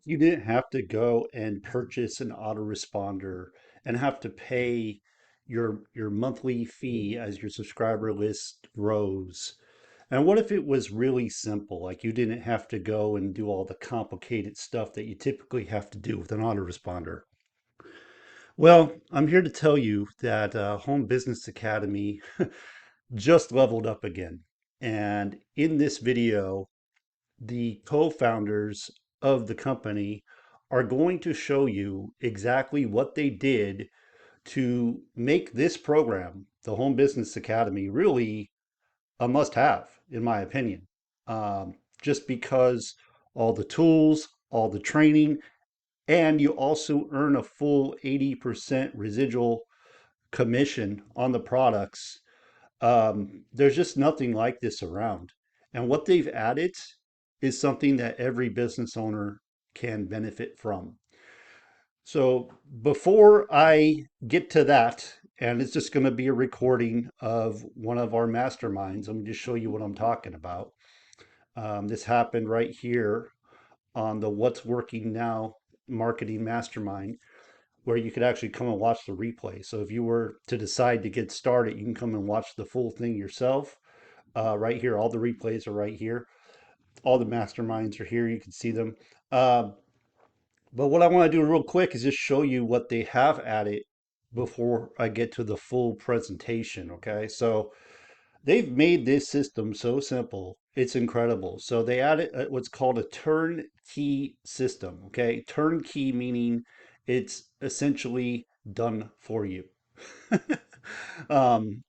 You didn't have to go and purchase an autoresponder and have to pay your monthly fee as your subscriber list grows. And what if it was really simple? Like you didn't have to go and do all the complicated stuff that you typically have to do with an autoresponder. Well, I'm here to tell you that Home Business Academy just leveled up again. And in this video, the co-founders of the company are going to show you exactly what they did to make this program, the Home Business Academy, really a must-have, in my opinion. Just because all the tools, all the training, and you also earn a full 80% residual commission on the products. There's just nothing like this around. And what they've added is something that every business owner can benefit from. So before I get to that, and it's just going to be a recording of one of our masterminds, let me just show you what I'm talking about. This happened right here on the What's Working Now Marketing Mastermind, where you could actually come and watch the replay. So if you were to decide to get started, you can come and watch the full thing yourself. Right here, all the replays are right here. All the masterminds are here. You can see them. Uh, but what I want to do real quick is just show you what they have added before I get to the full presentation. Okay, so they've made this system so simple. It's incredible. So they added what's called a turnkey system. Okay, turnkey meaning it's essentially done for you.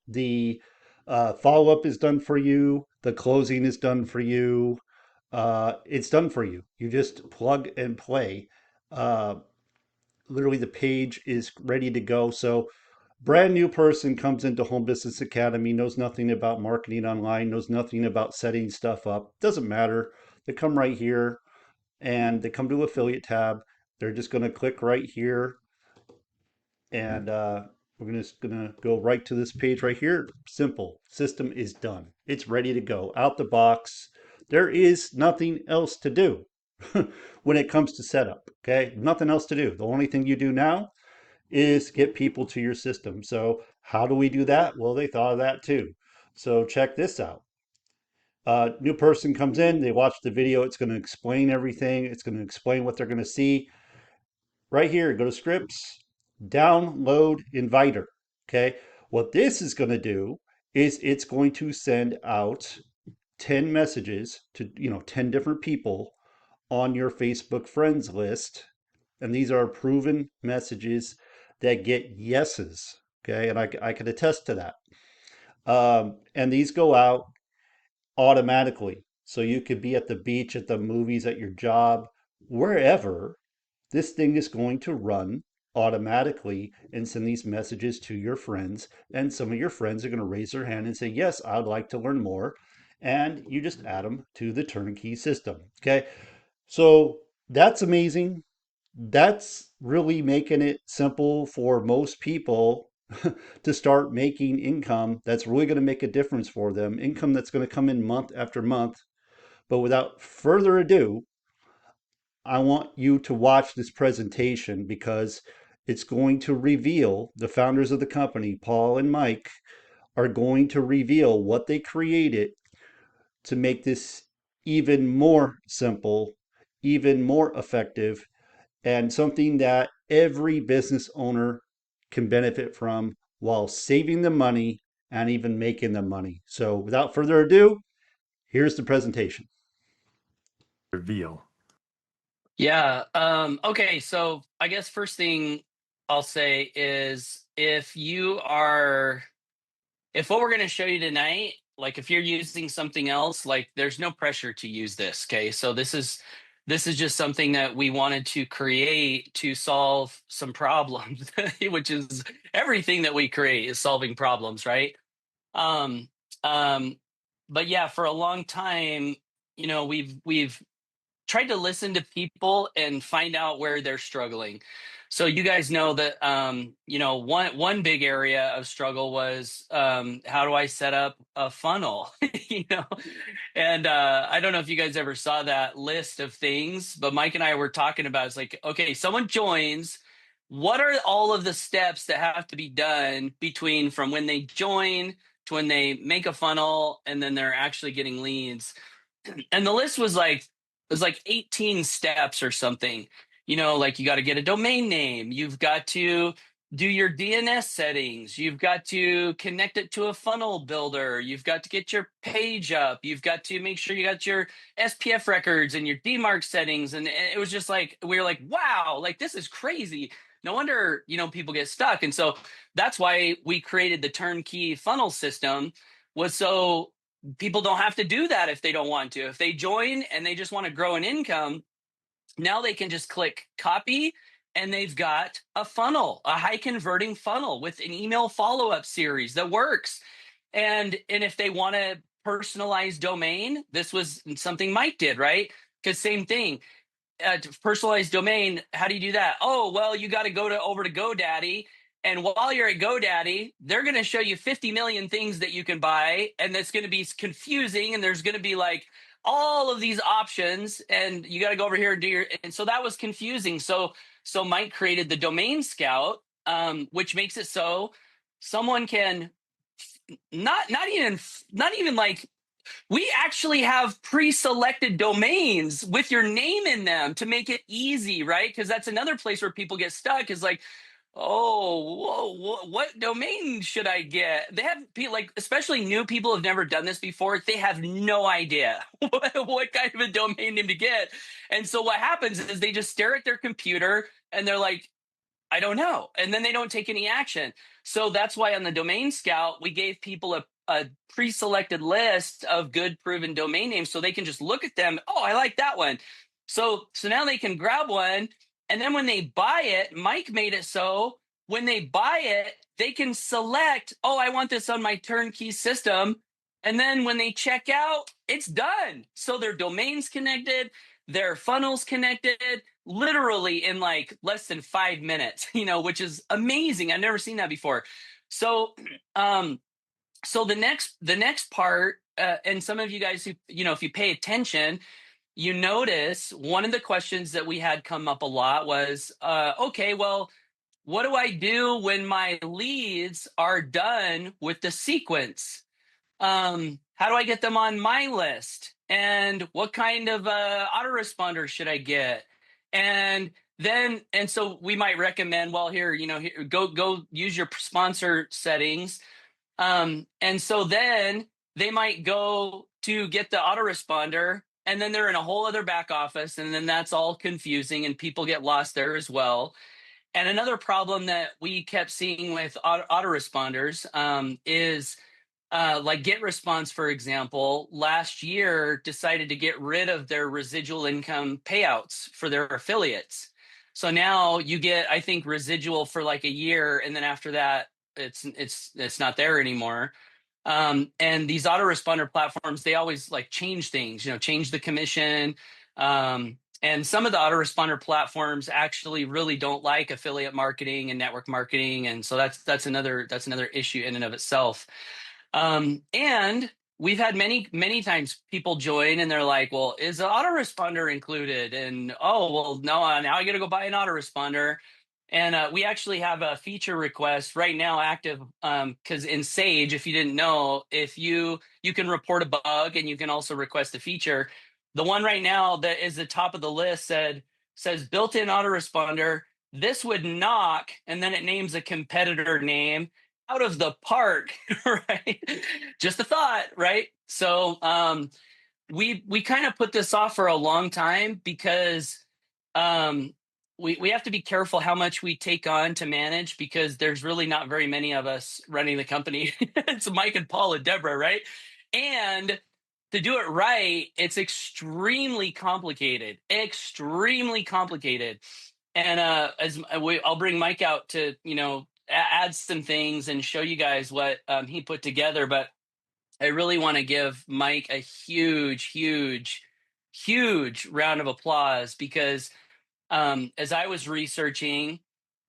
The follow up is done for you. The closing is done for you. It's done for you. You just plug and play. Uh, Literally, the page is ready to go. So, brand new person comes into Home Business Academy, knows nothing about marketing online, knows nothing about setting stuff up. Doesn't matter. They come right here and they come to affiliate tab. They're just going to click right here and we're just gonna go right to this page right here. Simple. System is done. It's ready to go out the box. There is nothing else to do when it comes to setup. Okay, nothing else to do. The only thing you do now is get people to your system. So how do we do that? Well, they thought of that too. So check this out. New person comes in, they watch the video. It's going to explain everything. It's going to explain what they're going to see right here. Go to scripts, download inviter. Okay. What this is going to do is it's going to send out 10 messages to, 10 different people on your Facebook friends list. And these are proven messages that get yeses. Okay. And I can attest to that. And these go out automatically. So you could be at the beach, at the movies, at your job, wherever. This thing is going to run automatically and send these messages to your friends. And some of your friends are going to raise their hand and say, yes, I'd like to learn more. And you just add them to the turnkey system. Okay. So that's amazing. That's really making it simple for most people to start making income that's really going to make a difference for them, income that's going to come in month after month. But without further ado, I want you to watch this presentation because it's going to reveal the founders of the company, Paul and Mike, are going to reveal what they created to make this even more simple, even more effective, and something that every business owner can benefit from while saving them money and even making them money. So without further ado, here's the presentation. Reveal. Yeah. Okay. So I guess first thing I'll say is if what we're going to show you tonight, like if you're using something else, like there's no pressure to use this. Okay. So this is just something that we wanted to create to solve some problems, which is everything that we create is solving problems, right? Um, um, but yeah, for a long time, we've tried to listen to people and find out where they're struggling. So you guys know that one big area of struggle was how do I set up a funnel? you know, and I don't know if you guys ever saw that list of things, but Mike and I were talking about it's like, okay, someone joins. What are all of the steps that have to be done between from when they join to when they make a funnel and then they're actually getting leads? And the list was like 18 steps or something. Like you got to get a domain name, you've got to do your DNS settings, you've got to connect it to a funnel builder, you've got to get your page up, you've got to make sure you got your SPF records and your DMARC settings. And it was just like we were like, wow, like this is crazy. No wonder people get stuck. And so that's why we created the turnkey funnel system, was so people don't have to do that if they don't want to. If they join and they just want to grow an income, now they can just click copy and they've got a funnel, a high converting funnel with an email follow-up series that works. And if they want a personalized domain, this was something Mike did, right? Because same thing, personalized domain, how do you do that? Oh, well, you got to go over to GoDaddy, and while you're at GoDaddy, they're going to show you 50 million things that you can buy, and that's going to be confusing, and there's going to be like all of these options, and you got to go over here and do your. And so that was confusing. So Mike created the Domain Scout, which makes it so someone can not even like, we actually have pre-selected domains with your name in them to make it easy, right? Because that's another place where people get stuck, is like, oh, whoa, what domain should I get? They have like, especially new people have never done this before. They have no idea what kind of a domain name to get. And so what happens is they just stare at their computer and they're like, I don't know. And then they don't take any action. So that's why on the Domain Scout, we gave people a pre-selected list of good proven domain names so they can just look at them. Oh, I like that one. So now they can grab one. And then when they buy it, Mike made it so when they buy it, they can select, oh, I want this on my turnkey system. And then when they check out, it's done. So their domain's connected, their funnel's connected, literally in like less than 5 minutes, which is amazing. I've never seen that before. So, so the next part, and some of you guys who, if you pay attention, you notice one of the questions that we had come up a lot was, okay, well, what do I do when my leads are done with the sequence? How do I get them on my list? And what kind of autoresponder should I get? And so we might recommend, well, here, go use your sponsor settings. And so then they might go to get the autoresponder, and then they're in a whole other back office, and then that's all confusing, and people get lost there as well. And another problem that we kept seeing with autoresponders is like GetResponse, for example, last year decided to get rid of their residual income payouts for their affiliates. So now you get, I think, residual for like a year, and then after that, it's not there anymore. And these autoresponder platforms, they always like change things, change the commission. And some of the autoresponder platforms actually really don't like affiliate marketing and network marketing, and so that's another issue in and of itself. And we've had many times people join and they're like, well, is the autoresponder included? And, oh, well, no, now I got to go buy an autoresponder. And we actually have a feature request right now active, because in Sage, if you didn't know, if you can report a bug and you can also request a feature. The one right now that is the top of the list says built-in autoresponder. This would knock, and then it names a competitor name out of the park, right? Just a thought, right? So we kind of put this off for a long time because we have to be careful how much we take on to manage, because there's really not very many of us running the company. It's Mike and Paul and Deborah, right? And to do it right, it's extremely complicated, extremely complicated. And I'll bring Mike out to, add some things and show you guys what he put together. But I really want to give Mike a huge, huge, huge round of applause, because as I was researching,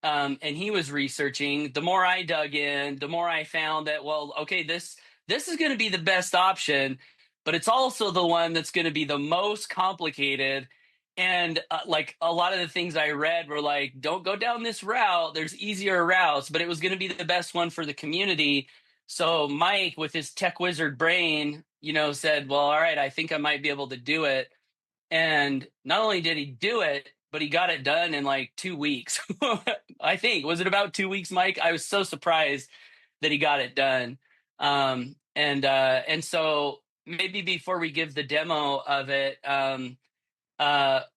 and he was researching, the more I dug in, the more I found that, well, okay, this is going to be the best option, but it's also the one that's going to be the most complicated. And like a lot of the things I read were like, don't go down this route. There's easier routes, but it was going to be the best one for the community. So Mike, with his tech wizard brain, said, well, all right, I think I might be able to do it. And not only did he do it, but he got it done in like 2 weeks. I think. Was it about 2 weeks, Mike? I was so surprised that he got it done. And so maybe before we give the demo of it,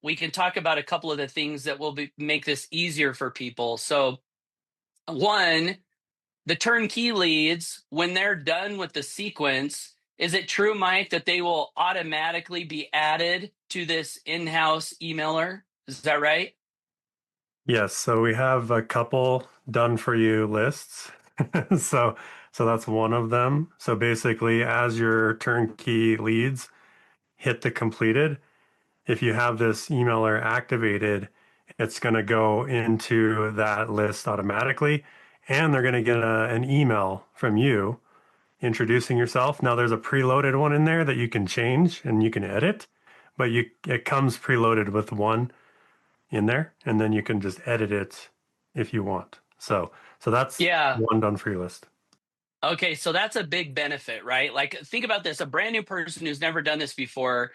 we can talk about a couple of the things that will make this easier for people. So one, the turnkey leads, when they're done with the sequence, is it true, Mike, that they will automatically be added to this in-house emailer? Is that right? Yes, so we have a couple done for you lists. So so that's one of them. So basically, as your turnkey leads hit the completed, if you have this emailer activated, it's going to go into that list automatically, and they're going to get an email from you introducing yourself. Now there's a preloaded one in there that you can change and you can edit, but it comes preloaded with one in there, and then you can just edit it if you want. So that's Yeah. one done for your list. Okay, so that's a big benefit, right? Like, think about this. A brand new person who's never done this before,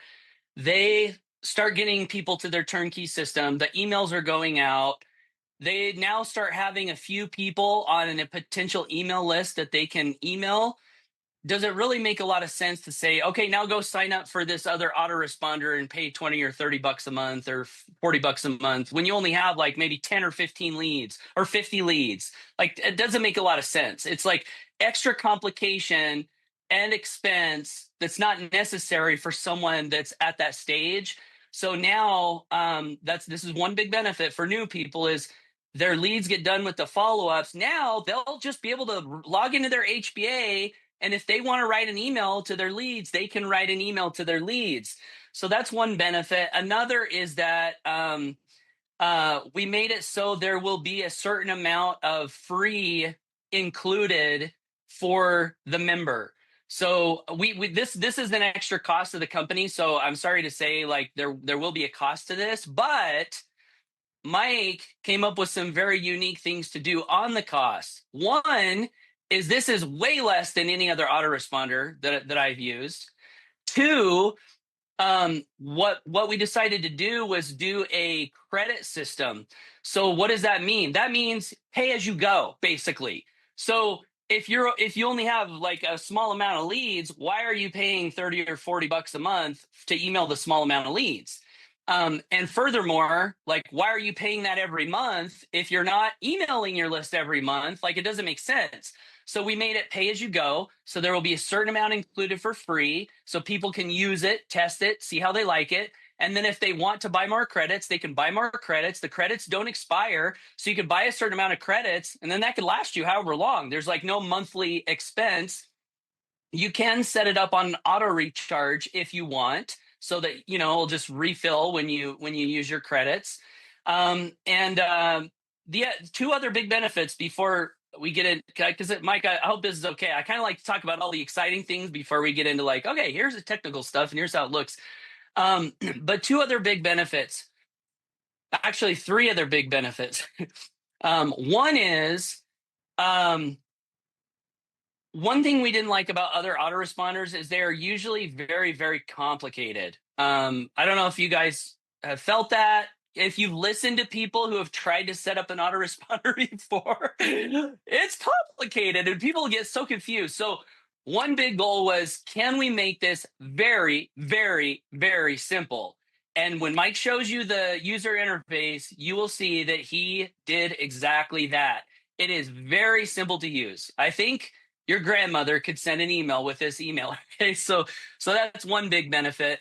they start getting people to their turnkey system. The emails are going out. They now start having a few people on a potential email list that they can email. Does it really make a lot of sense to say, okay, now go sign up for this other autoresponder and pay 20 or 30 bucks a month or 40 bucks a month when you only have like maybe 10 or 15 leads or 50 leads? Like, it doesn't make a lot of sense. It's like extra complication and expense that's not necessary for someone that's at that stage. So now this is one big benefit for new people is their leads get done with the follow-ups. Now they'll just be able to log into their HBA, and if they want to write an email to their leads, they can write an email to their leads. So that's one benefit. Another is that we made it so there will be a certain amount of free included for the member. So this is an extra cost to the company. So I'm sorry to say, like, there will be a cost to this, but Mike came up with some very unique things to do on the cost. One is this is way less than any other autoresponder that I've used. Two, what we decided to do was do a credit system. So what does that mean? That means pay as you go, basically. So if you only have like a small amount of leads, why are you paying 30 or 40 bucks a month to email the small amount of leads? And furthermore, like, why are you paying that every month if you're not emailing your list every month? Like, it doesn't make sense. So we made it pay as you go. So there will be a certain amount included for free. So people can use it, test it, see how they like it. And then if they want to buy more credits, they can buy more credits. The credits don't expire. So you can buy a certain amount of credits, and then that could last you however long. There's like no monthly expense. You can set it up on auto recharge if you want, so that it'll just refill when you use your credits. The two other big benefits before we get in, because Mike, I hope this is okay. I kind of like to talk about all the exciting things before we get into like, okay, here's the technical stuff and here's how it looks. But two other big benefits, actually three other big benefits. One is one thing we didn't like about other autoresponders is they're usually very, very complicated. I don't know if you guys have felt that. If you've listened to people who have tried to set up an autoresponder before, it's complicated and people get so confused. So one big goal was, can we make this very, very, very simple? And when Mike shows you the user interface, you will see that he did exactly that. It is very simple to use. I think your grandmother could send an email with this email. Okay, so that's one big benefit.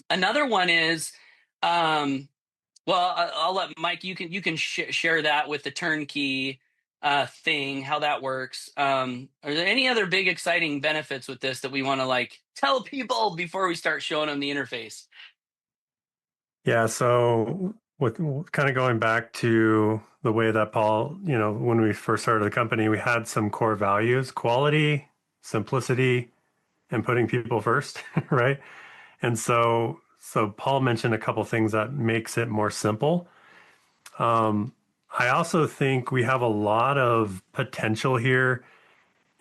Another one is, well, I'll let Mike. You can share that with the turnkey thing, how that works. Are there any other big exciting benefits with this that we want to like tell people before we start showing them the interface? Yeah, so with kind of going back to the way that Paul, when we first started the company, we had some core values: quality, simplicity, and putting people first, right? And so Paul mentioned a couple things that makes it more simple. I also think we have a lot of potential here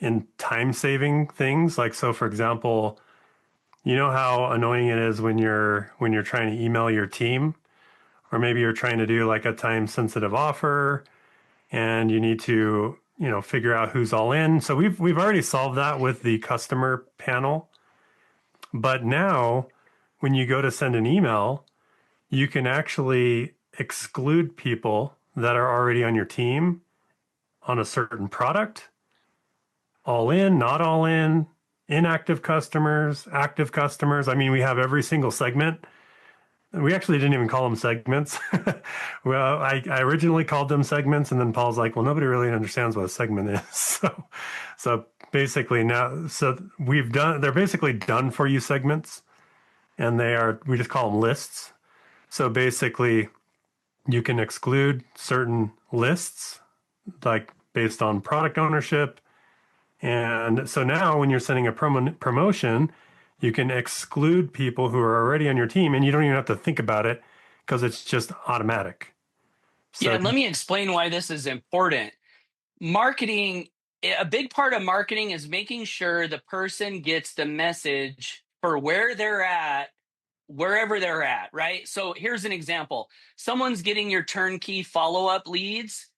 in time saving things. Like, so for example, you know how annoying it is when you're trying to email your team, or maybe you're trying to do like a time sensitive offer and you need to, figure out who's all in. So we've already solved that with the customer panel. But now when you go to send an email, you can actually exclude people that are already on your team on a certain product, all in, not all in, inactive customers, active customers. I mean, we have every single segment. We actually didn't even call them segments. Well, I originally called them segments, and then Paul's like, well, nobody really understands what a segment is. So basically now, so they're basically done for you segments, and we just call them lists. So basically, you can exclude certain lists, like based on product ownership. And so now when you're sending a promotion, you can exclude people who are already on your team, and you don't even have to think about it because it's just automatic. Yeah, So and let me explain why this is important. Marketing, a big part of marketing is making sure the person gets the message for where they're at, wherever they're at, right? So here's an example. Someone's getting your turnkey follow-up leads.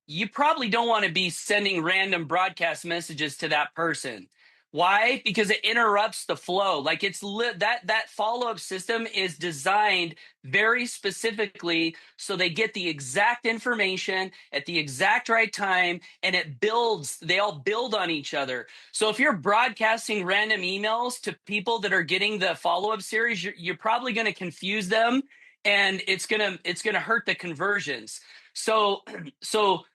You probably don't want to be sending random broadcast messages to that person. Why? Because it interrupts the flow. Like that follow-up system is designed very specifically so they get the exact information at the exact right time, and they all build on each other. So if you're broadcasting random emails to people that are getting the follow-up series, you're probably going to confuse them, and it's going to hurt the conversions. So so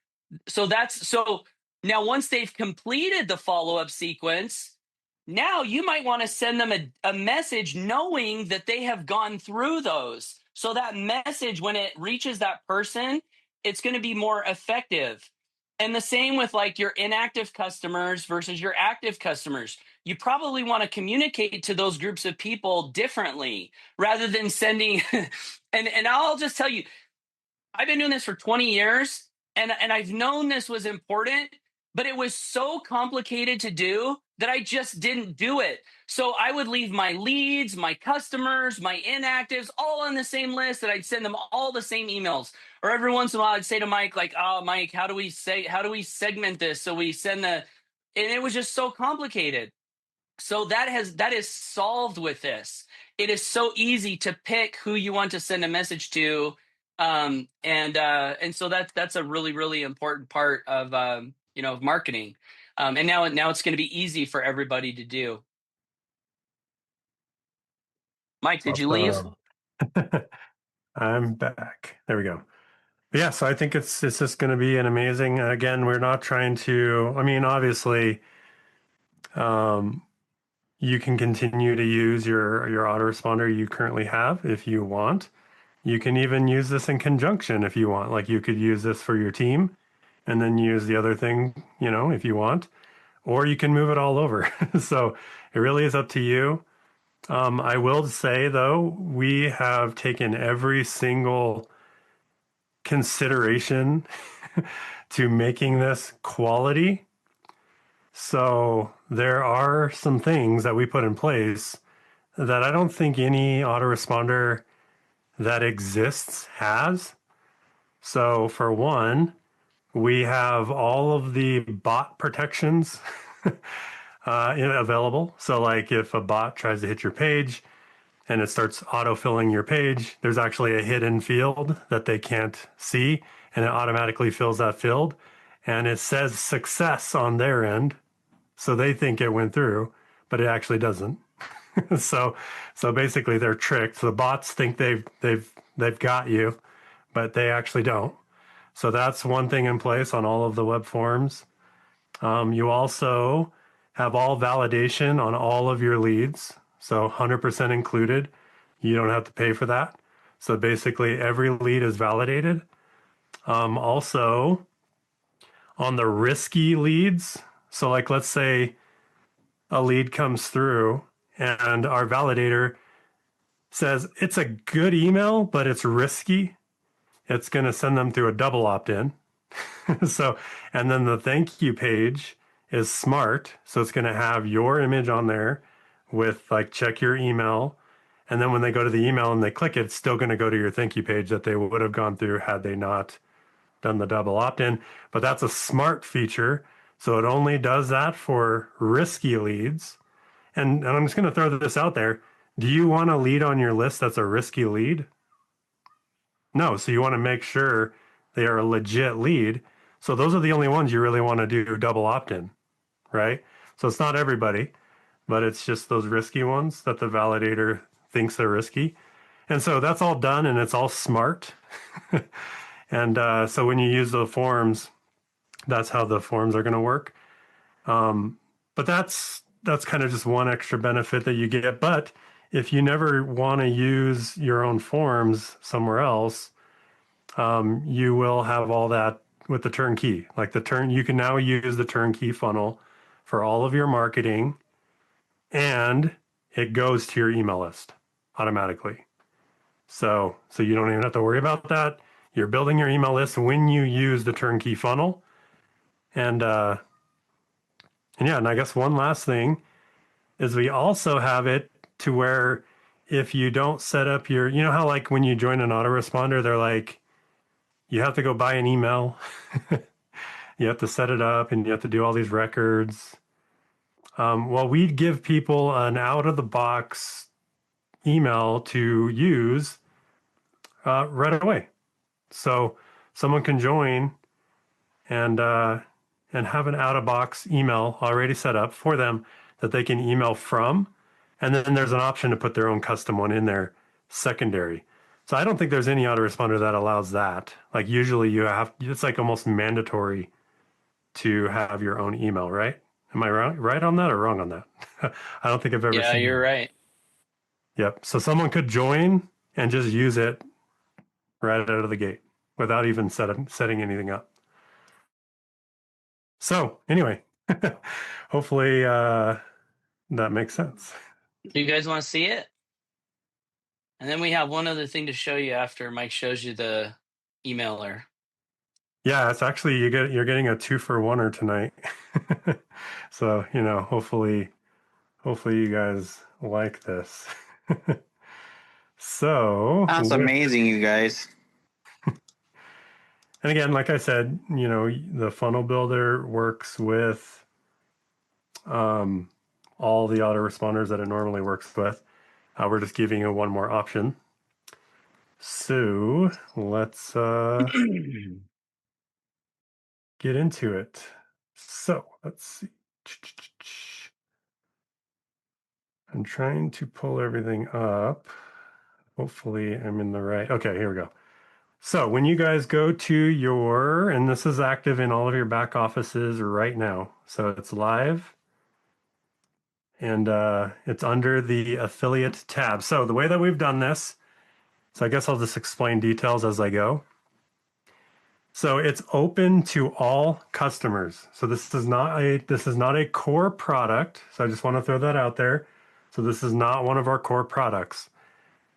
so now once they've completed the follow-up sequence, now you might want to send them a message knowing that they have gone through those. So that message, when it reaches that person, it's going to be more effective. And the same with like your inactive customers versus your active customers. You probably want to communicate to those groups of people differently rather than sending and I'll just tell you, I've been doing this for 20 years, and I've known this was important, but it was so complicated to do that I just didn't do it. So I would leave my leads, my customers, my inactives all on the same list, and I'd send them all the same emails. Or every once in a while I'd say to Mike, like, oh Mike, how do we segment this? So we send and it was just so complicated. So that is solved with this. It is so easy to pick who you want to send a message to, and so that's a really really important part of of marketing, and now it's going to be easy for everybody to do. Mike, did you leave? awesome. I'm back. There we go. Yeah, so I think it's just going to be an amazing. Again, we're not trying to. I mean, obviously, um, you can continue to use your autoresponder you currently have if you want. You can even use this in conjunction if you want. Like you could use this for your team and then use the other thing, if you want, or you can move it all over. So it really is up to you. I will say though, we have taken every single consideration to making this quality. So there are some things that we put in place that I don't think any autoresponder that exists has. So for one, we have all of the bot protections available. So like if a bot tries to hit your page and it starts autofilling your page, there's actually a hidden field that they can't see, and it automatically fills that field. And it says success on their end. So they think it went through, but it actually doesn't. so so basically they're tricked. The bots think they've got you, but they actually don't. So that's one thing in place on all of the web forms. You also have all validation on all of your leads. So 100% included. You don't have to pay for that. So basically every lead is validated. Also on the risky leads, so like let's say a lead comes through and our validator says it's a good email, but it's risky. It's going to send them through a double opt-in. So, and then the thank you page is smart. So it's going to have your image on there with like check your email. And then when they go to the email and they click it, it's still going to go to your thank you page that they would have gone through had they not done the double opt-in. But that's a smart feature. So it only does that for risky leads. And I'm just going to throw this out there. Do you want a lead on your list that's a risky lead? No. So you want to make sure they are a legit lead. So those are the only ones you really want to do double opt-in, right? So it's not everybody, but it's just those risky ones that the validator thinks they're risky. And so that's all done and it's all smart. And so when you use the forms, that's how the forms are going to work. But that's kind of just one extra benefit that you get. But if you never want to use your own forms somewhere else, you will have all that with the turnkey. Like you can now use the turnkey funnel for all of your marketing, and it goes to your email list automatically. So you don't even have to worry about that. You're building your email list when you use the turnkey funnel. And yeah, and I guess one last thing is we also have it to where if you don't set up you know how like when you join an autoresponder, they're like, you have to go buy an email. You have to set it up and you have to do all these records. Well, we'd give people an out of the box email to use right away. So someone can join and have an out of box email already set up for them that they can email from. And then there's an option to put their own custom one in there secondary. So I don't think there's any autoresponder that allows that. Like usually it's like almost mandatory to have your own email, right? Am I right on that or wrong on that? I don't think I've ever Yeah, seen you're that. right. Yep. So someone could join and just use it right out of the gate without even setting anything up. So anyway, hopefully that makes sense. Do you guys want to see it? And then we have one other thing to show you after Mike shows you the emailer. Yeah, it's actually you're getting a 2-for-1er tonight. So, hopefully you guys like this. So, That's amazing, you guys. and again, like I said, the funnel builder works with all the autoresponders that it normally works with. We're just giving you one more option. So let's get into it. So let's see. I'm trying to pull everything up. Hopefully I'm in the right. Okay, here we go. So when you guys go to and this is active in all of your back offices right now. So it's live and it's under the affiliate tab. So the way that we've done this, so I guess I'll just explain details as I go. So it's open to all customers. So this is not a core product. So I just want to throw that out there. So this is not one of our core products.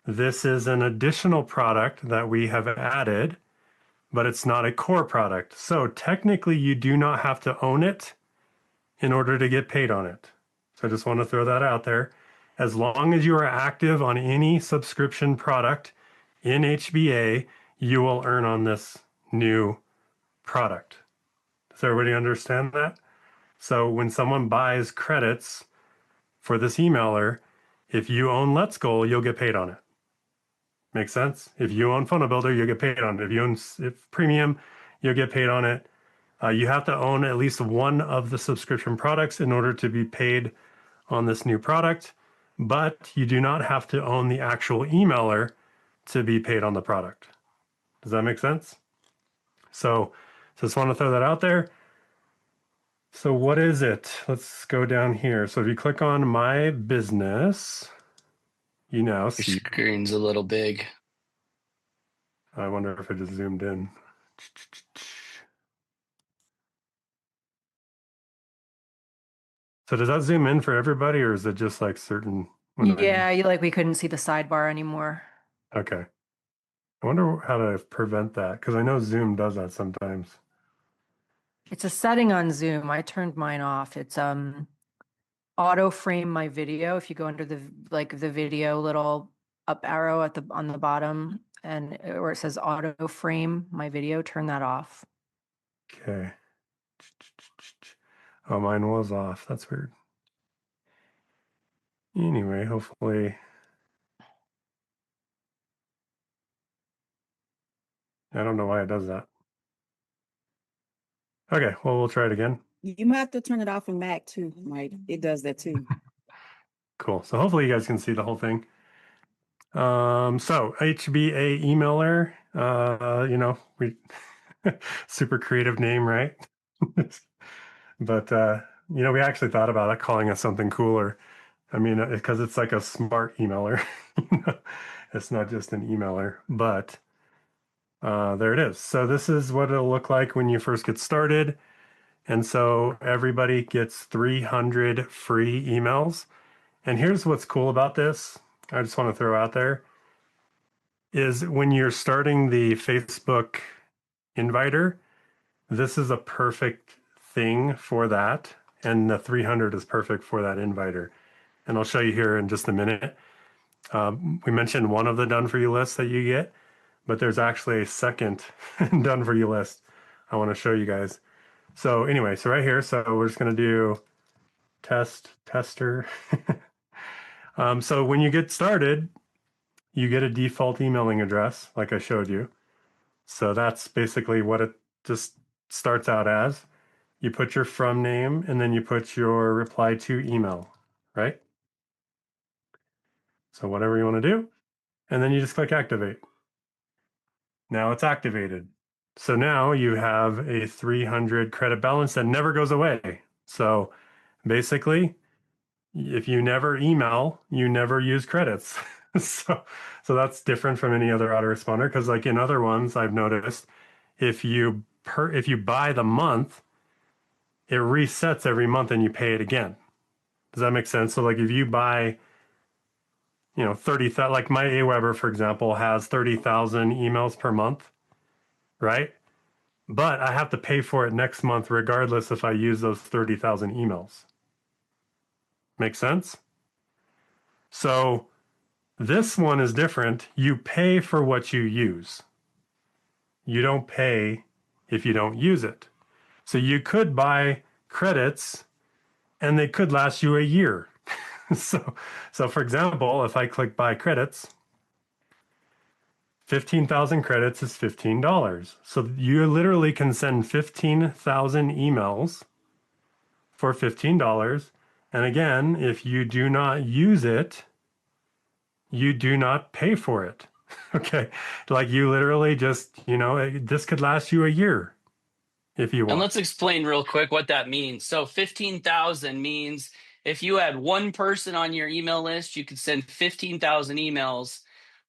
This is an additional product that we have added, but it's not a core product. So technically you do not have to own it in order to get paid on it. So I just want to throw that out there. As long as you are active on any subscription product in HBA, you will earn on this new product. Does everybody understand that? So when someone buys credits for this emailer, if you own Let's Goal, you'll get paid on it. Make sense? If you own Funnel Builder, you'll get paid on it. If you own Premium, you'll get paid on it. You have to own at least one of the subscription products in order to be paid on this new product, but you do not have to own the actual emailer to be paid on the product. Does that make sense? So just want to throw that out there. So what is it? Let's go down here. So if you click on My Business, you now Your see. screen's a little big. I wonder if it just zoomed in. So does that zoom in for everybody, or is it just like certain? Yeah, we couldn't see the sidebar anymore. Okay. I wonder how to prevent that, because I know Zoom does that sometimes. It's a setting on Zoom. I turned mine off. It's auto frame my video. If you go under the the video little up arrow at the on the bottom and where it says auto frame my video, turn that off. Okay. Oh, mine was off. That's weird. Anyway, hopefully. I don't know why it does that. Okay, well, we'll try it again. You might have to turn it off on Mac too, Mike. It does that too. Cool. So hopefully you guys can see the whole thing. So HBA emailer, you know, we super creative name, right? But you know, we actually thought about it, calling it something cooler. I mean, because it's like a smart emailer. You know? It's not just an emailer, but there it is. So this is what it'll look like when you first get started. And so everybody gets 300 free emails. And here's what's cool about this. I just want to throw out there is when you're starting the Facebook inviter, this is a perfect thing for that. And the 300 is perfect for that inviter. And I'll show you here in just a minute. We mentioned one of the done for you lists that you get, but there's actually a second done for you list I want to show you guys. So anyway, so right here, so we're just going to do tester. So when you get started, you get a default emailing address like I showed you. So that's basically what it just starts out as. You put your from name and then you put your reply to email, right? So whatever you want to do, and then you just click activate. Now it's activated. So now you have a 300 credit balance that never goes away. So basically, if you never email, you never use credits. so that's different from any other autoresponder, because like in other ones I've noticed, if you buy the month, it resets every month and you pay it again. Does that make sense? So like if you buy, you know, 30,000, like my Aweber, for example, has 30,000 emails per month, right? But I have to pay for it next month regardless if I use those 30,000 emails. Make sense? So this one is different. You pay for what you use. You don't pay if you don't use it. So you could buy credits and they could last you a year. so for example, if I click buy credits, 15,000 credits is $15. So you literally can send 15,000 emails for $15. And again, if you do not use it, you do not pay for it. Okay. Like you literally just, you know, this could last you a year if you want. And let's explain real quick what that means. So 15,000 means if you had one person on your email list, you could send 15,000 emails.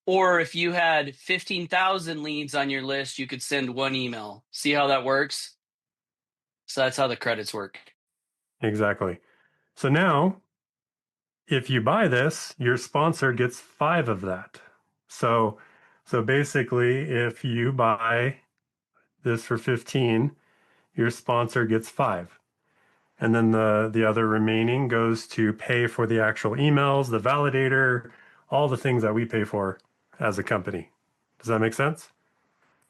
Or if you had 15,000 leads on your list, you could send one email. See how that works? So that's how the credits work. Exactly. So now, if you buy this, your sponsor gets 5 of that. So basically, if you buy this for 15, your sponsor gets 5. And then the other remaining goes to pay for the actual emails, the validator, all the things that we pay for as a company. Does that make sense?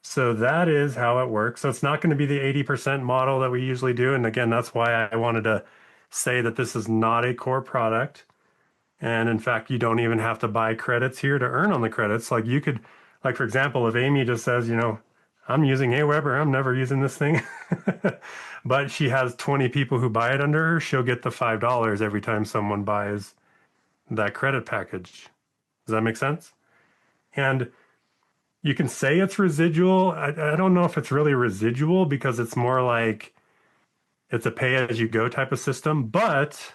So that is how it works. So it's not going to be the 80% model that we usually do. And again, that's why I wanted to say that this is not a core product. And in fact, you don't even have to buy credits here to earn on the credits. Like you could, like for example, if Amy just says, you know, I'm using Aweber, I'm never using this thing. But she has 20 people who buy it under her, she'll get the $5 every time someone buys that credit package. Does that make sense? And you can say it's residual. I don't know if it's really residual because it's more like it's a pay-as-you-go type of system, but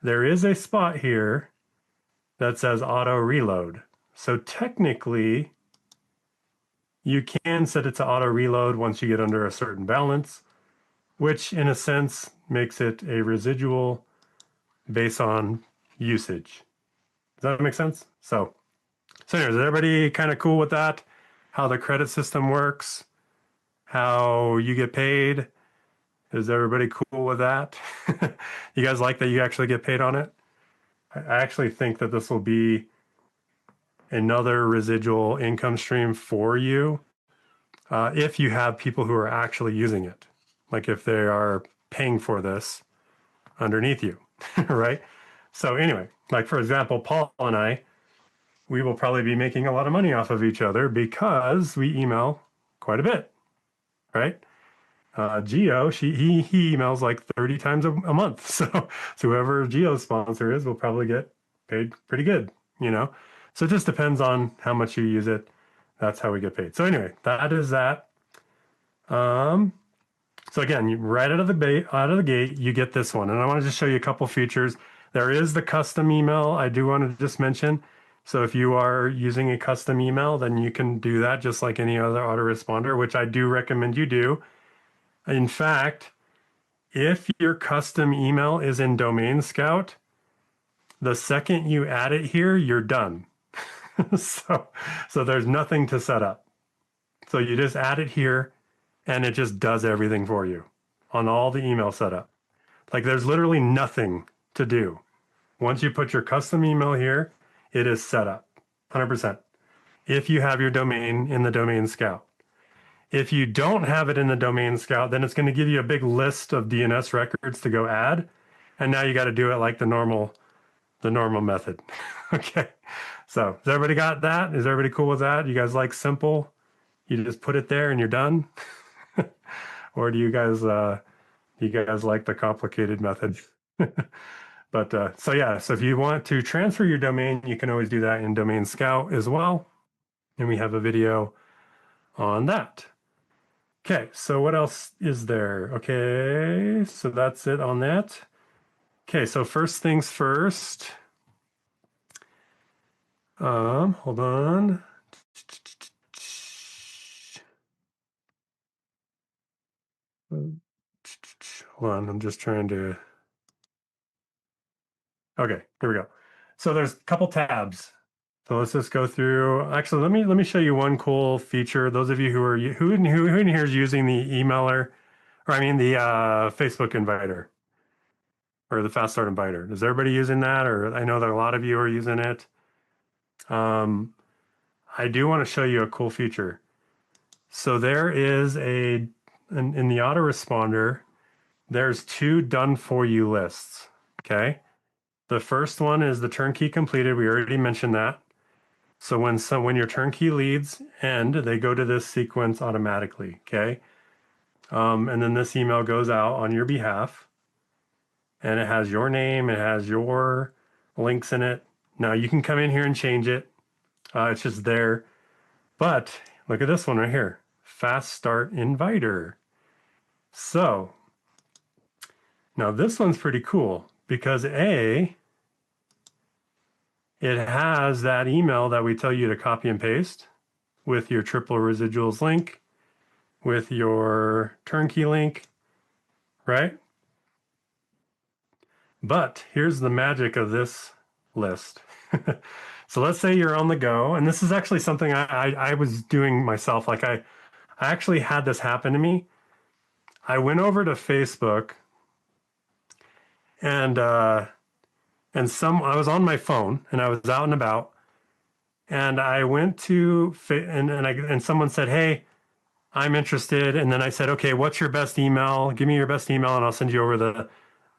there is a spot here that says auto reload. So technically, You can set it to auto reload once you get under a certain balance, which in a sense makes it a residual based on usage. Does that make sense? So anyways, is everybody kind of cool with that? How the credit system works, how you get paid? Is everybody cool with that? You guys like that you actually get paid on it? I actually think that this will be another residual income stream for you if you have people who are actually using it. Like if they are paying for this underneath you, right? So anyway, like for example, Paul and I, we will probably be making a lot of money off of each other because we email quite a bit, right? Geo, he emails like 30 times a month. So whoever Geo's sponsor is will probably get paid pretty good, you know? So it just depends on how much you use it. That's how we get paid. So anyway, that is that. So again, right out of the gate, you get this one. And I want to just show you a couple features. There is the custom email. I do want to just mention. So if you are using a custom email, then you can do that just like any other autoresponder, which I do recommend you do. In fact, if your custom email is in Domain Scout, the second you add it here, you're done. So there's nothing to set up. So you just add it here and it just does everything for you on all the email setup. Like there's literally nothing to do. Once you put your custom email here, it is set up 100%. If you have your domain in the Domain Scout. If you don't have it in the Domain Scout, then it's going to give you a big list of DNS records to go add. And now you got to do it like the normal method. Okay. So has everybody got that? Is everybody cool with that? You guys like simple? You just put it there and you're done? Or do you guys like the complicated method? But so yeah, so if you want to transfer your domain, you can always do that in Domain Scout as well. And we have a video on that. Okay, so what else is there? Okay, so that's it on that. Okay, so first things first. Hold on. Hold on, I'm just trying to. Okay, here we go. So there's a couple tabs. So let's just go through. Actually, let me show you one cool feature. Those of you who in here is using the emailer, or I mean the Facebook inviter, or the Fast Start inviter. Is everybody using that? Or I know that a lot of you are using it. I do want to show you a cool feature. So there is in the autoresponder, there's 2 done for you lists. Okay. The first one is the turnkey completed. We already mentioned that. So when your turnkey leads end, they go to this sequence automatically. Okay. And then this email goes out on your behalf, and it has your name, it has your links in it. Now you can come in here and change it. It's just there. But look at this one right here, Fast Start Inviter. So now this one's pretty cool because it has that email that we tell you to copy and paste with your triple residuals link, with your turnkey link, right? But here's the magic of this list. So let's say you're on the go, and this is actually something I was doing myself. Like I actually had this happen to me. I went over to Facebook and I was on my phone and I was out and about, and I went to and someone said, "Hey, I'm interested." And then I said, "Okay, what's your best email? Give me your best email and I'll send you over the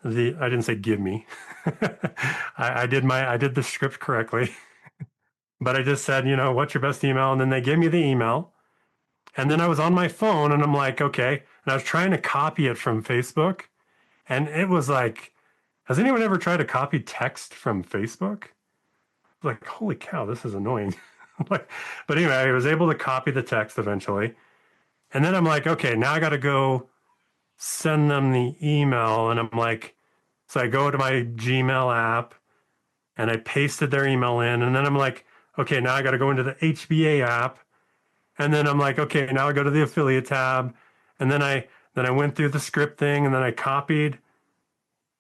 I didn't say give me. I did the script correctly. But I just said, what's your best email? And then they gave me the email. And then I was on my phone and I'm like, okay. And I was trying to copy it from Facebook. And it was like, has anyone ever tried to copy text from Facebook? Like, holy cow, this is annoying. But anyway, I was able to copy the text eventually. And then I'm like, okay, now I got to go send them the email. And I'm like, so I go to my Gmail app and I pasted their email in. And then I'm like, okay, now I got to go into the HBA app And then I'm like, okay, now I go to the affiliate tab. And then I went through the script thing, and then I copied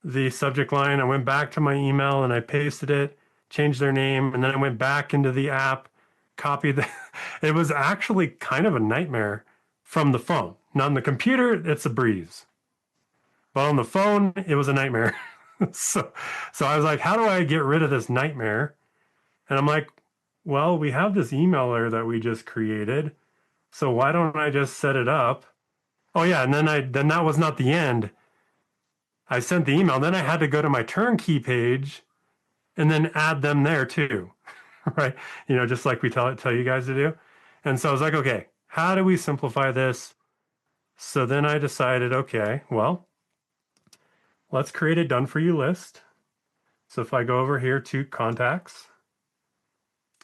the subject line. I went back to my email and I pasted it, changed their name, and then I went back into the app, copied the it was actually kind of a nightmare from the phone. Now on the computer, it's a breeze. But on the phone, it was a nightmare. so so I was like, how do I get rid of this nightmare? And I'm like, well, we have this emailer that we just created. So why don't I just set it up? Oh yeah, and then that was not the end. I sent the email, then I had to go to my turnkey page and then add them there too. Right? Just like we tell you guys to do. And so I was like, okay, how do we simplify this? So then I decided, okay, well, let's create a done for you list. So if I go over here to contacts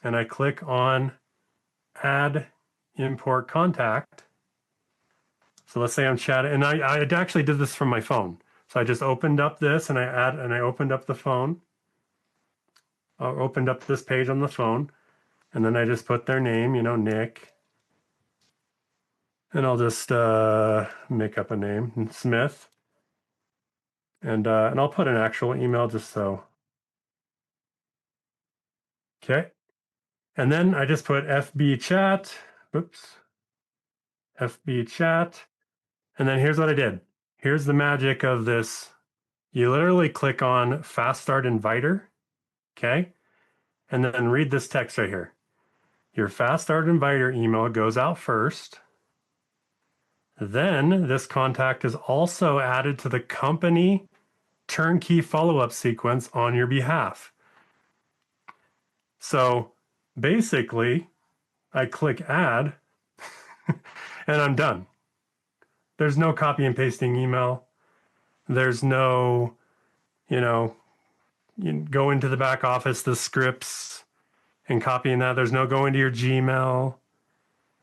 and I click on add import contact. So let's say I'm chatting, and I actually did this from my phone. So I just opened up this and I opened up the phone. I opened up this page on the phone, and then I just put their name, Nick. And I'll just make up a name, Smith. And I'll put an actual email just so. Okay. And then I just put FB chat. Oops. FB chat. And then here's what I did. Here's the magic of this. You literally click on Fast Start Inviter. Okay. And then read this text right here. Your Fast Start Inviter email goes out first. Then this contact is also added to the company turnkey follow-up sequence on your behalf. So basically, I click add and I'm done. There's no copy and pasting email. There's no, you go into the back office, the scripts, and copying that. There's no going to your Gmail.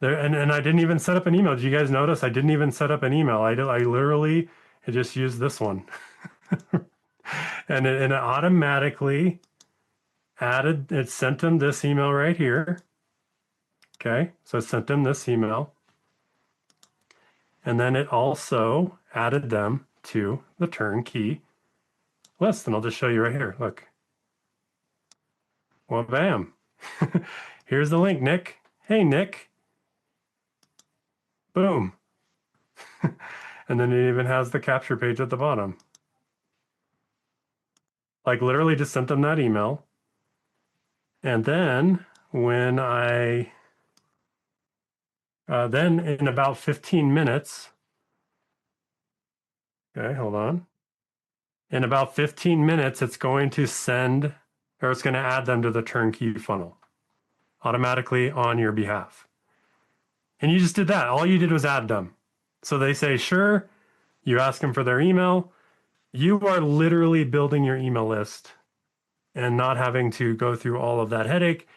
And I didn't even set up an email. Did you guys notice? I didn't even set up an email. I literally just used this one. and it automatically it sent them this email right here. Okay, so it sent them this email. And then it also added them to the turnkey list. And I'll just show you right here. Look. Well, bam. Here's the link, Nick. Hey, Nick. Boom. And then it even has the capture page at the bottom. Like literally just sent them that email. And then when then in about 15 minutes, okay, hold on. In about 15 minutes, it's going to send, or it's going to add them to the turnkey funnel automatically on your behalf. And you just did that. All you did was add them. So they say, sure, you ask them for their email. You are literally building your email list and not having to go through all of that headache.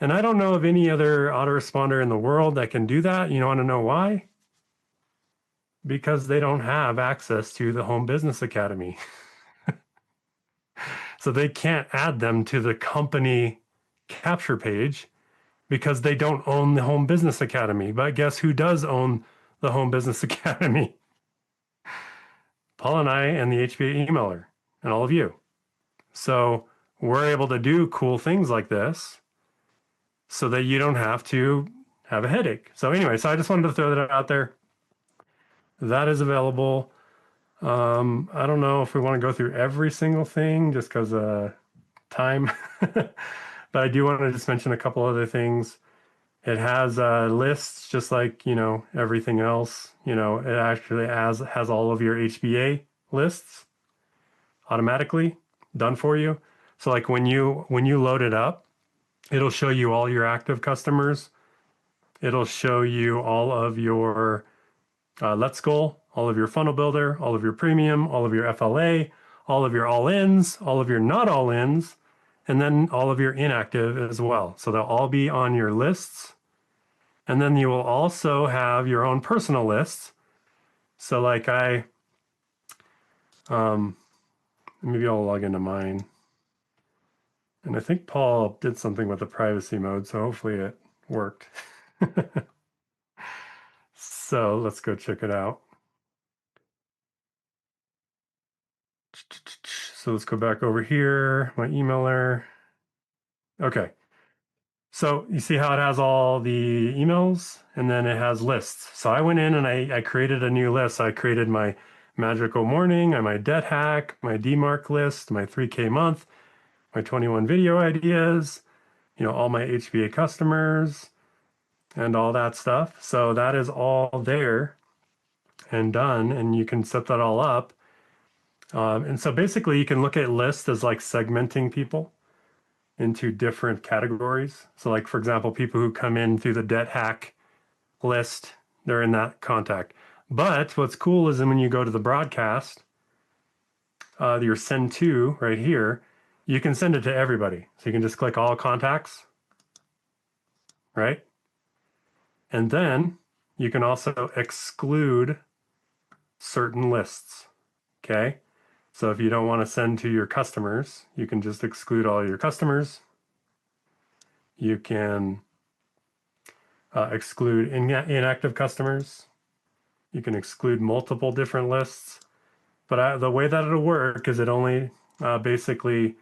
And I don't know of any other autoresponder in the world that can do that. You want to know why? Because they don't have access to the Home Business Academy. So they can't add them to the company capture page because they don't own the Home Business Academy. But guess who does own the Home Business Academy? Paul and I and the HBA emailer and all of you. So we're able to do cool things like this so that you don't have to have a headache. So anyway, so I just wanted to throw that out there. That is available. I don't know if we want to go through every single thing just because time, but I do want to just mention a couple other things. It has lists just like, everything else. It actually has all of your HBA lists automatically done for you. So like when you load it up, it'll show you all your active customers. It'll show you all of your Let's Goal, all of your funnel builder, all of your premium, all of your FLA, all of your all-ins, all of your not all-ins, and then all of your inactive as well. So they'll all be on your lists. And then you will also have your own personal lists. So like maybe I'll log into mine. And I think Paul did something with the privacy mode, so hopefully it worked. So let's go check it out. So let's go back over here, my emailer. Okay. So you see how it has all the emails and then it has lists. So I went in and I created a new list. I created my magical morning and my debt hack, my DMARC list, my 3K month, my 21 video ideas, all my HBA customers and all that stuff. So that is all there and done, and you can set that all up. And so basically you can look at lists as like segmenting people into different categories. So like, for example, people who come in through the debt hack list, they're in that contact. But what's cool is when you go to the broadcast, your send to right here, you can send it to everybody. So you can just click all contacts, right? And then you can also exclude certain lists, okay? So if you don't want to send to your customers, you can just exclude all your customers. You can exclude inactive customers. You can exclude multiple different lists. But the way that it'll work is it only basically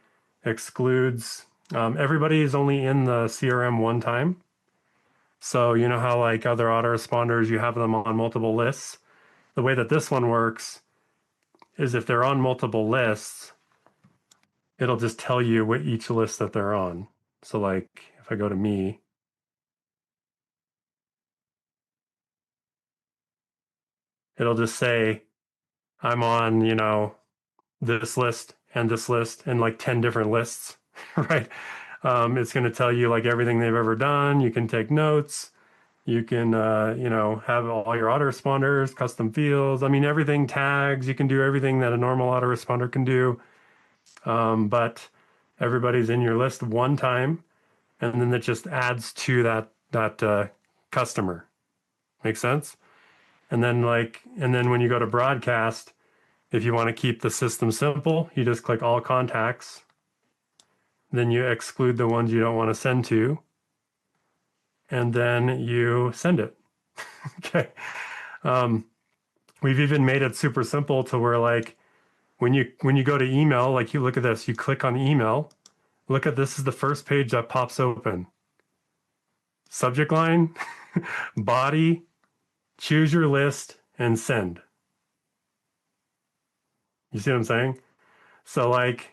excludes, everybody is only in the CRM one time. So you know how like other autoresponders, you have them on multiple lists? The way that this one works is if they're on multiple lists, it'll just tell you what each list that they're on. So like if I go to me, it'll just say I'm on, this list and like 10 different lists, right? It's going to tell you like everything they've ever done. You can take notes. You can, have all your autoresponders, custom fields. I mean, everything, tags. You can do everything that a normal autoresponder can do. But everybody's in your list one time, and then it just adds to that customer. Make sense? And then when you go to broadcast, if you want to keep the system simple, you just click all contacts. Then you exclude the ones you don't want to send to, and then you send it. Okay. We've even made it super simple to where like when you go to email, like you look at this, you click on email, look at this is the first page that pops open. Subject line, body, choose your list, and send. You see what I'm saying? So like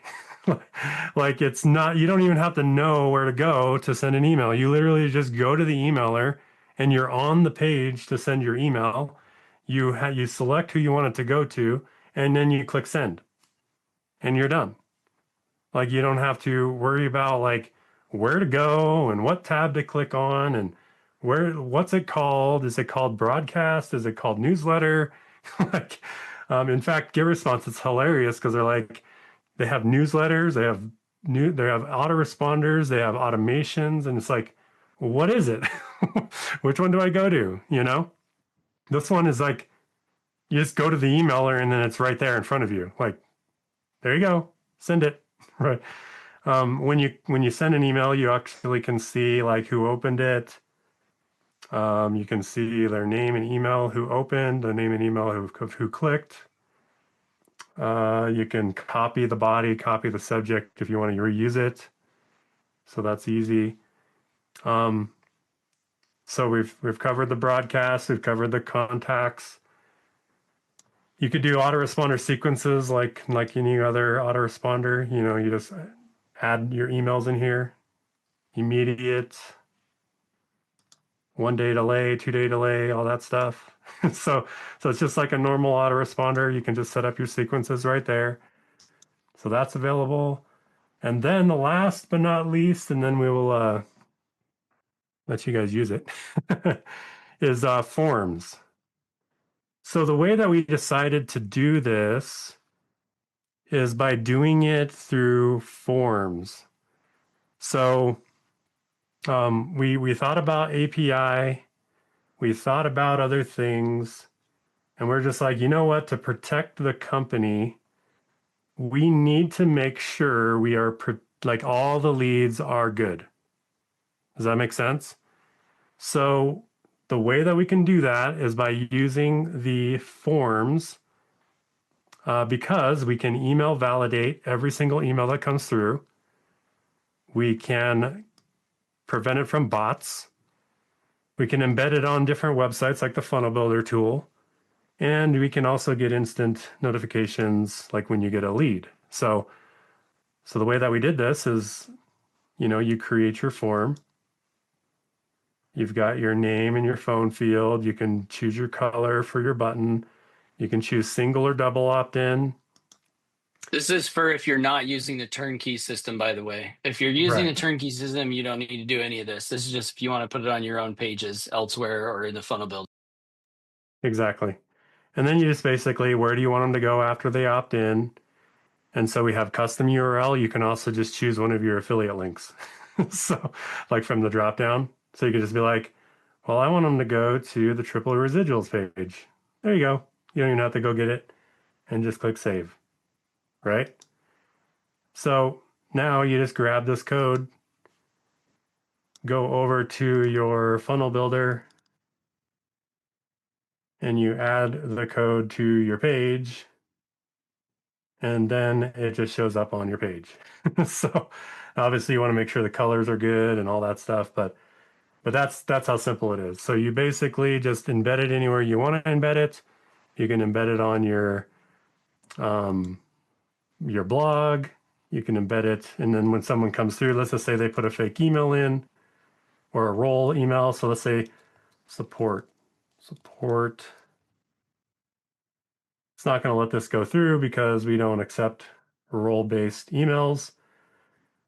it's not, you don't even have to know where to go to send an email. You literally just go to the emailer and you're on the page to send your email. You select who you want it to go to, and then you click send and you're done. Like you don't have to worry about like where to go and what tab to click on and what's it called? Is it called broadcast? Is it called newsletter? Like, in fact, GetResponse, it's hilarious because they're like, they have newsletters, they have autoresponders, they have automations, and it's like, what is it? Which one do I go to? This one is like, you just go to the emailer and then it's right there in front of you. Like, there you go, send it, right? When you send an email, you actually can see like who opened it. You can see their name and email, who opened, the name and email who clicked. You can copy the body, copy the subject if you want to reuse it. So that's easy. So we've covered the broadcast, we've covered the contacts. You could do autoresponder sequences like any other autoresponder. You just add your emails in here, immediate, 1-day delay, 2-day delay, all that stuff. So it's just like a normal autoresponder. You can just set up your sequences right there. So that's available. And then the last but not least, and then we will let you guys use it, is forms. So the way that we decided to do this is by doing it through forms. So we thought about API, we thought about other things, and we're just like, you know what, to protect the company, we need to make sure we are like all the leads are good. Does that make sense? So the way that we can do that is by using the forms, because we can email validate every single email that comes through. We can prevent it from bots. We can embed it on different websites like the funnel builder tool. And we can also get instant notifications like when you get a lead. So the way that we did this is, you create your form. You've got your name and your phone field. You can choose your color for your button. You can choose single or double opt-in. This is for if you're not using the turnkey system, by the way. If you're using the Right. turnkey system, you don't need to do any of this. This is just if you want to put it on your own pages elsewhere or in the funnel builder. Exactly. And then you just basically, where do you want them to go after they opt in? And so we have custom URL. You can also just choose one of your affiliate links. So like from the drop down. So you can just be like, well, I want them to go to the triple residuals page. There you go. You don't even have to go get it and just click save, right? So now you just grab this code, go over to your funnel builder, and you add the code to your page, and then it just shows up on your page. So obviously you want to make sure the colors are good and all that stuff, but that's how simple it is. So you basically just embed it anywhere you want to embed it. You can embed it on your blog. You can embed it, and then when someone comes through, let's just say they put a fake email in or a role email. So let's say support. It's not going to let this go through because we don't accept role-based emails.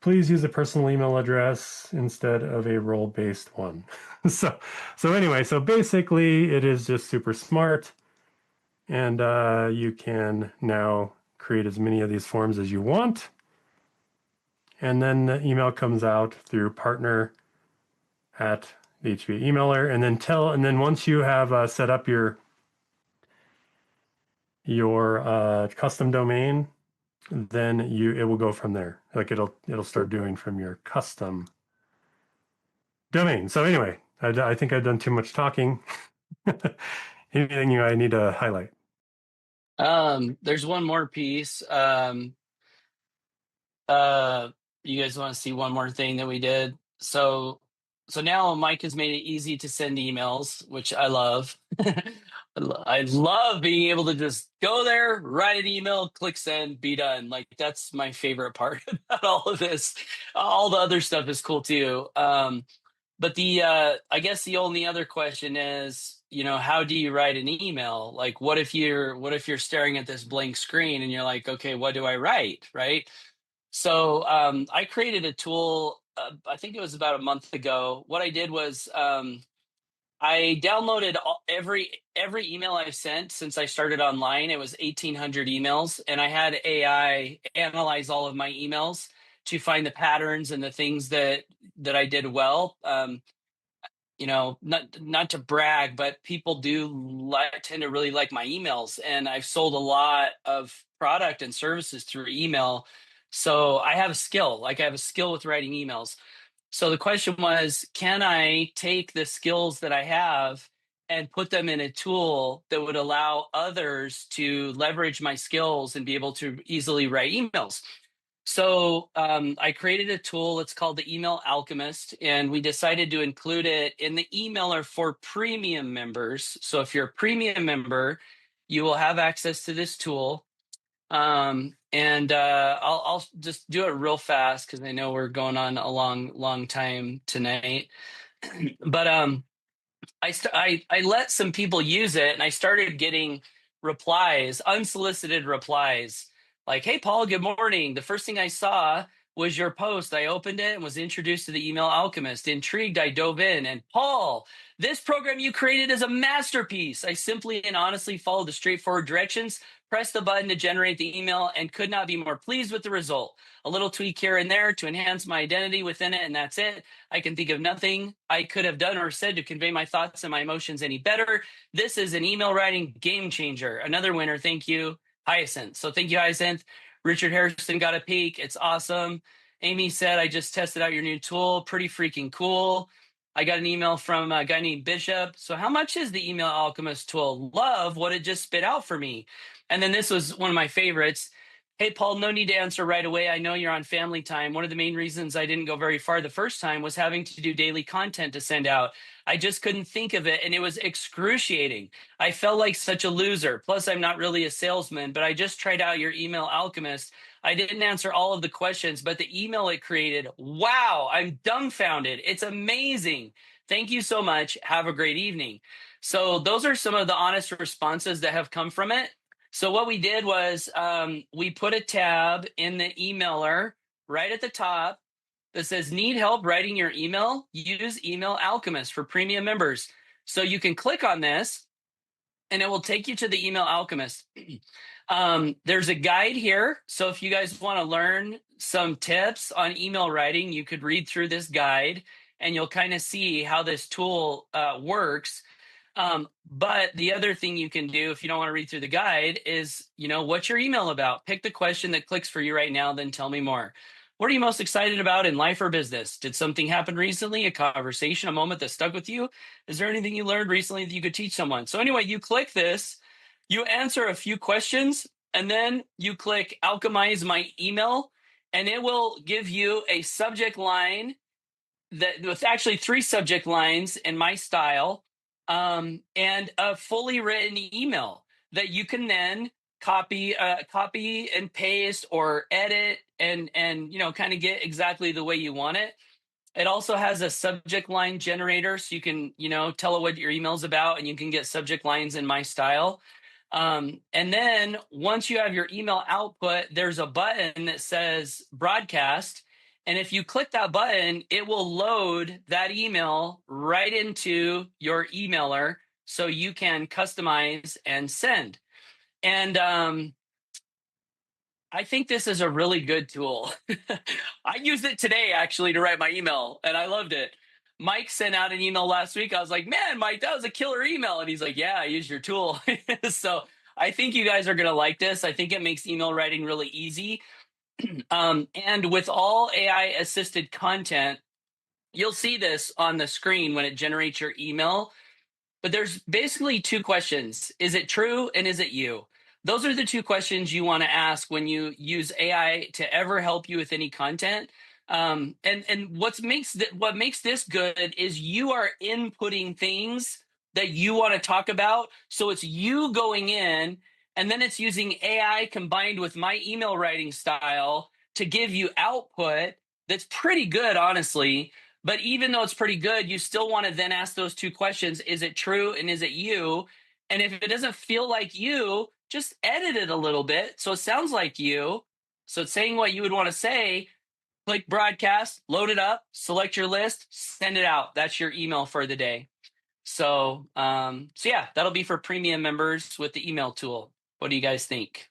Please use a personal email address instead of a role-based one. So anyway, so basically it is just super smart, and you can now create as many of these forms as you want. And then the email comes out through partner at the HBA emailer, and then once you have set up your custom domain, then it will go from there. Like it'll start doing from your custom domain. So anyway, I think I've done too much talking. Anything I need to highlight? There's one more piece. You guys want to see one more thing that we did? So now Mike has made it easy to send emails, which I love. I love being able to just go there, write an email, click send, be done. Like that's my favorite part about all of this. All the other stuff is cool too. But I guess the only other question is, how do you write an email? Like, what if you're staring at this blank screen and you're like, okay, what do I write? Right. So I created a tool. I think it was about a month ago. What I did was I downloaded every email I've sent since I started online. It was 1,800 emails, and I had AI analyze all of my emails to find the patterns and the things that I did well. Not to brag, but people do tend to really like my emails, and I've sold a lot of product and services through email. So I have a skill, like I have a skill with writing emails. So the question was, can I take the skills that I have and put them in a tool that would allow others to leverage my skills and be able to easily write emails? So I created a tool. It's called the Email Alchemist, and we decided to include it in the emailer for premium members. So if you're a premium member, you will have access to this tool. And I'll just do it real fast because I know we're going on a long time tonight. But I let some people use it, and I started getting replies, unsolicited replies, like, "Hey, Paul, good morning. The first thing I saw was your post. I opened it and was introduced to the Email Alchemist. Intrigued, I dove in. And Paul, this program you created is a masterpiece. I simply and honestly followed the straightforward directions, pressed the button to generate the email, and could not be more pleased with the result. A little tweak here and there to enhance my identity within it, and that's it. I can think of nothing I could have done or said to convey my thoughts and my emotions any better. This is an email writing game changer. Another winner. Thank you, Hyacinth." So thank you, Hyacinth. Richard Harrison got a peek. It's awesome. Amy said, "I just tested out your new tool. Pretty freaking cool." I got an email from a guy named Bishop. So how much is the email alchemist tool? Love what it just spit out for me. And then this was one of my favorites. Hey, Paul, no need to answer right away. I know you're on family time. One of the main reasons I didn't go very far the first time was having to do daily content to send out. I just couldn't think of it, and it was excruciating. I felt like such a loser. Plus, I'm not really a salesman, but I just tried out your email alchemist. I didn't answer all of the questions, but the email it created, wow, I'm dumbfounded. It's amazing. Thank you so much. Have a great evening. So those are some of the honest responses that have come from it. So what we did was we put a tab in the emailer right at the top that says, need help writing your email? Use Email Alchemist for premium members. So you can click on this and it will take you to the Email Alchemist. There's a guide here. So if you guys want to learn some tips on email writing, you could read through this guide and you'll kind of see how this tool works. But the other thing you can do if you don't want to read through the guide is, what's your email about? Pick the question that clicks for you right now, then tell me more. What are you most excited about in life or business? Did something happen recently, a conversation, a moment that stuck with you? Is there anything you learned recently that you could teach someone? So anyway, you click this, you answer a few questions, and then you click Alchemize My Email, and it will give you a subject line that with actually 3 subject lines in my style, and a fully written email that you can then copy and paste or edit and kind of get exactly the way you want it. It also has a subject line generator, so you can tell it what your email's about, and you can get subject lines in my style. And then once you have your email output, there's a button that says broadcast. And if you click that button, it will load that email right into your emailer so you can customize and send. And I think this is a really good tool. I used it today, actually, to write my email, and I loved it. Mike sent out an email last week. I was like, man, Mike, that was a killer email. And he's like, yeah, I used your tool. So I think you guys are going to like this. I think it makes email writing really easy. And with all AI assisted content, you'll see this on the screen when it generates your email. But there's basically 2 questions. Is it true and is it you? Those are the 2 questions you want to ask when you use AI to ever help you with any content. And what makes this good is you are inputting things that you want to talk about. So it's you going in, and then it's using AI combined with my email writing style to give you output that's pretty good, honestly. But even though it's pretty good, you still want to then ask those 2 questions. Is it true and is it you? And if it doesn't feel like you, just edit it a little bit so it sounds like you. So it's saying what you would want to say. Click broadcast, load it up, select your list, send it out. That's your email for the day. So yeah, that'll be for premium members with the email tool. What do you guys think?